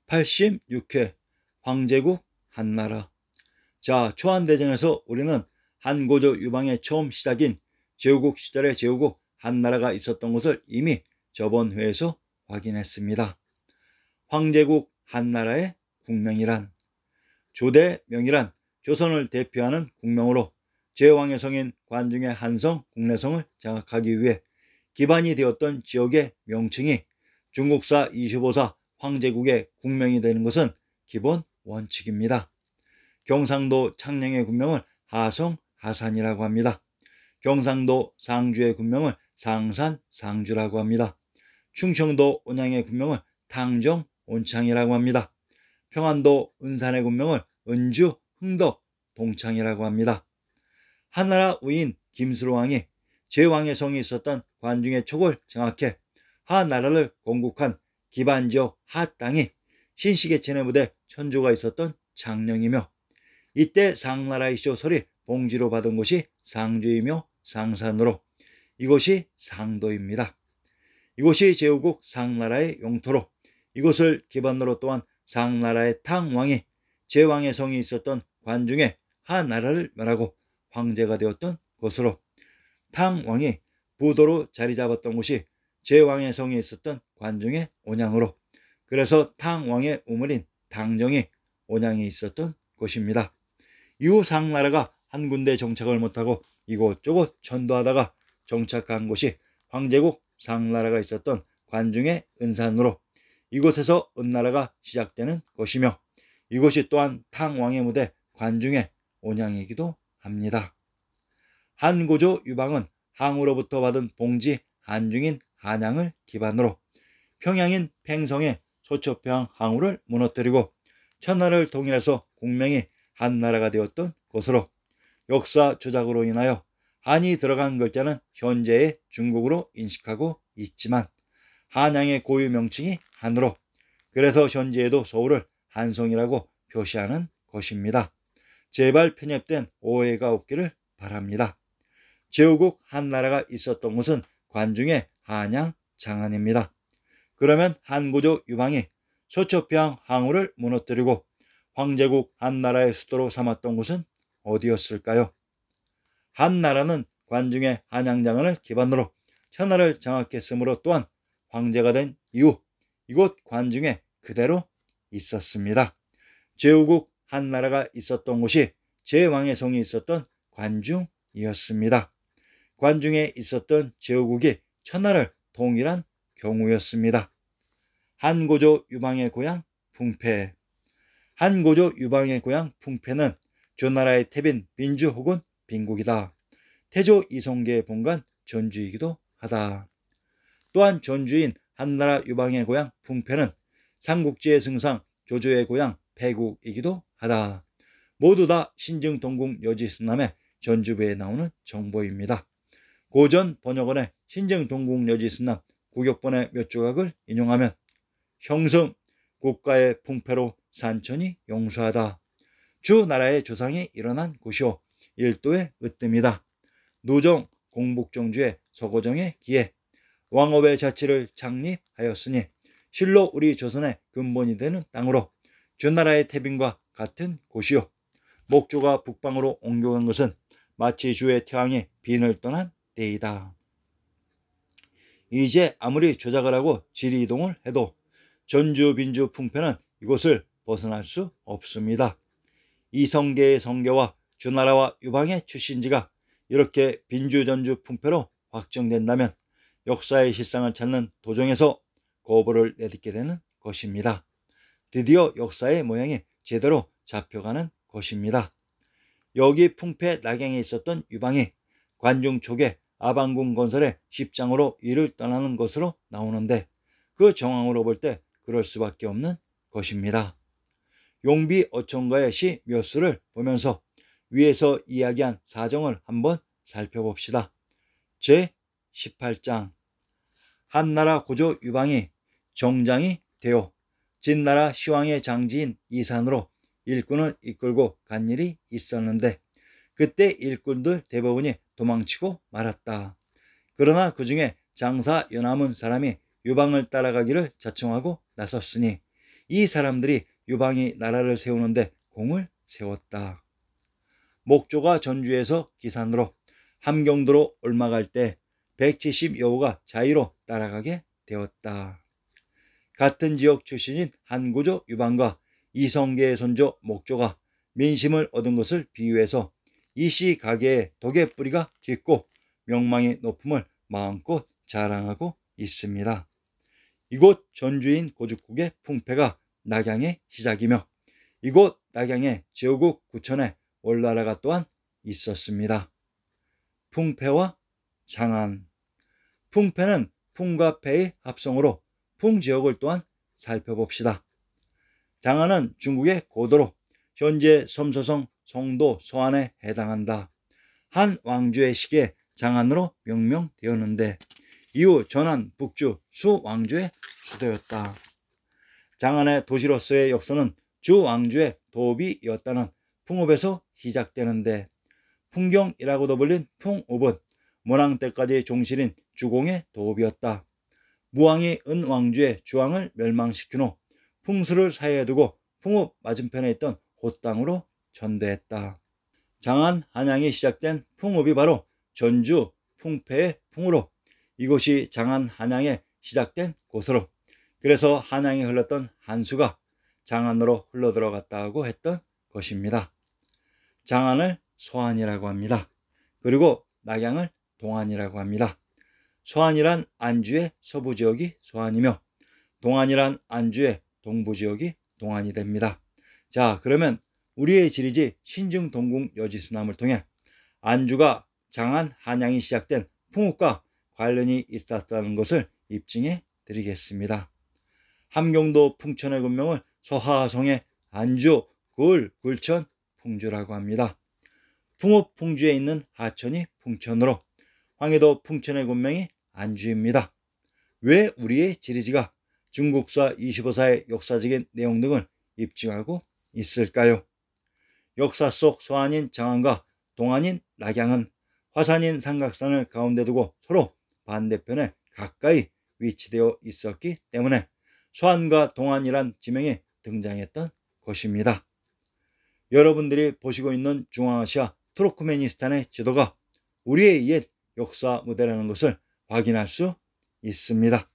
86회 황제국 한나라. 자, 초안대전에서 우리는 한고조 유방의 처음 시작인 제후국 시절의 제후국 한나라가 있었던 것을 이미 저번 회에서 확인했습니다. 황제국 한나라의 국명이란, 조대명이란 조선을 대표하는 국명으로 제왕의 성인 관중의 한성 국내성을 장악하기 위해 기반이 되었던 지역의 명칭이 중국사 25사 황제국의 국명이 되는 것은 기본 원칙입니다. 경상도 창녕의 국명을 하성, 하산이라고 합니다. 경상도 상주의 국명을 상산, 상주라고 합니다. 충청도 온양의 국명을 탕정, 온창이라고 합니다. 평안도 은산의 국명을 은주, 흥덕, 동창이라고 합니다. 한나라 우인 김수로왕이 제왕의 성이 있었던 관중의 촉을 장악해 하나라를 건국한 기반지역 하땅이 신식의 진해부대 천조가 있었던 창녕이며, 이때 상나라의 시조설이 봉지로 받은 곳이 상주이며 상산으로 이곳이 상도입니다. 이곳이 제후국 상나라의 영토로 이곳을 기반으로 또한 상나라의 탕왕이 제왕의 성이 있었던 관중에 하나라를 멸하고 황제가 되었던 곳으로, 탕왕이 부도로 자리 잡았던 곳이 제왕의 성이 있었던 관중의 온양으로, 그래서 탕왕의 우물인 당정이 온양에 있었던 곳입니다. 이후 상나라가 한 군데 정착을 못하고 이곳저곳 전도하다가 정착한 곳이 황제국 상나라가 있었던 관중의 은산으로, 이곳에서 은나라가 시작되는 곳이며, 이곳이 또한 탕왕의 무대 관중의 온양이기도 합니다. 한고조 유방은 항으로부터 받은 봉지 한중인 한양을 기반으로 평양인 팽성의 소초평 항우를 무너뜨리고 천하를 통일해서 국명이 한나라가 되었던 곳으로, 역사 조작으로 인하여 한이 들어간 글자는 현재의 중국으로 인식하고 있지만 한양의 고유 명칭이 한으로, 그래서 현재에도 서울을 한성이라고 표시하는 것입니다. 제발 편협된 오해가 없기를 바랍니다. 제후국 한나라가 있었던 곳은 관중의 한양, 장안입니다. 그러면 한고조 유방이 소초평 항우를 무너뜨리고 황제국 한나라의 수도로 삼았던 곳은 어디였을까요? 한나라는 관중의 한양장안을 기반으로 천하를 장악했으므로 또한 황제가 된 이후 이곳 관중에 그대로 있었습니다. 제후국 한나라가 있었던 곳이 제왕의 성이 있었던 관중이었습니다. 관중에 있었던 제후국이 천하를 통일한 경우였습니다. 한고조 유방의 고향 풍패. 한고조 유방의 고향 풍패는 조나라의 태빈 민주 혹은 빈국이다. 태조 이성계의 본관 전주이기도 하다. 또한 전주인 한나라 유방의 고향 풍패는 삼국지의 승상 조조의 고향 패국이기도 하다. 모두 다 신증동국 여지승남의 전주부에 나오는 정보입니다. 고전 번역원의 신증동국 여지승남 구격본의 몇 조각을 인용하면 형성 국가의 풍패로 산천이 용수하다. 주나라의 조상이 일어난 곳이오 일도의 으뜸이다. 누정 공북정주의 서고정의 기에 왕업의 자치를 창립하였으니 실로 우리 조선의 근본이 되는 땅으로 주나라의 태빈과 같은 곳이요, 목조가 북방으로 옮겨간 것은 마치 주의 태왕이 빈을 떠난 때이다. 이제 아무리 조작을 하고 지리이동을 해도 전주 빈주 풍패는 이곳을 벗어날 수 없습니다. 이성계의 성계와 주나라와 유방의 출신지가 이렇게 빈주 전주 풍패로 확정된다면 역사의 실상을 찾는 도정에서 거부를 내딛게 되는 것입니다. 드디어 역사의 모양이 제대로 잡혀가는 것입니다. 여기 풍패 낙양에 있었던 유방이 관중 촉의 아방궁 건설의 십장으로 이를 떠나는 것으로 나오는데, 그 정황으로 볼 때 그럴 수밖에 없는 것입니다. 용비 어촌가의 시 몇 수를 보면서 위에서 이야기한 사정을 한번 살펴봅시다. 제18장. 한나라 고조 유방이 정장이 되어 진나라 시왕의 장지인 이산으로 일꾼을 이끌고 간 일이 있었는데, 그때 일꾼들 대부분이 도망치고 말았다. 그러나 그 중에 장사 연암은 사람이 유방을 따라가기를 자청하고 나섰으니 이 사람들이 유방이 나라를 세우는데 공을 세웠다. 목조가 전주에서 기산으로 함경도로 올라갈 때 170여호가 자유로 따라가게 되었다. 같은 지역 출신인 한구조 유방과 이성계의 손조 목조가 민심을 얻은 것을 비유해서 이씨 가게의 덕의 뿌리가 깊고 명망이 높음을 마음껏 자랑하고 있습니다. 이곳 전주인 고죽국의 풍패가 낙양의 시작이며 이곳 낙양의 제후국 구천에 올나라가 또한 있었습니다. 풍패와 장안. 풍패는 풍과 패의 합성으로 풍지역을 또한 살펴봅시다. 장안은 중국의 고도로 현재 섬서성 송도 서안에 해당한다. 한 왕조의 시기에 장안으로 명명되었는데 이후 전한 북주 수 왕조의 수도였다. 장안의 도시로서의 역사는 주 왕조의 도읍이었다는 풍읍에서 시작되는데 풍경이라고도 불린 풍읍은 문왕 때까지 종실인 주공의 도읍이었다. 무왕이 은왕조의 주왕을 멸망시킨 후 풍수를 사이에 두고 풍읍 맞은편에 있던 헛땅으로 전대했다. 장안 한양이 시작된 풍읍이 바로 전주 풍패의 풍으로 이곳이 장안 한양에 시작된 곳으로 그래서 한양에 흘렀던 한수가 장안으로 흘러들어갔다고 했던 것입니다. 장안을 소안이라고 합니다. 그리고 낙양을 동안이라고 합니다. 소안이란 안주의 서부지역이 소안이며 동안이란 안주의 동부지역이 동안이 됩니다. 자, 그러면 우리의 지리지 신증동궁 여지수남을 통해 안주가 장안 한양이 시작된 풍읍과 관련이 있었다는 것을 입증해 드리겠습니다. 함경도 풍천의 군명을 서하성의 안주, 굴, 굴천, 풍주라고 합니다. 풍읍 풍주에 있는 하천이 풍천으로 황해도 풍천의 군명이 안주입니다. 왜 우리의 지리지가 중국사 25사의 역사적인 내용 등을 입증하고 있을까요? 역사 속 서안인 장안과 동안인 낙양은 화산인 삼각산을 가운데 두고 서로 반대편에 가까이 위치되어 있었기 때문에 서안과 동안이란 지명이 등장했던 것입니다. 여러분들이 보시고 있는 중앙아시아 투르크메니스탄의 지도가 우리의 옛 역사 무대라는 것을 확인할 수 있습니다.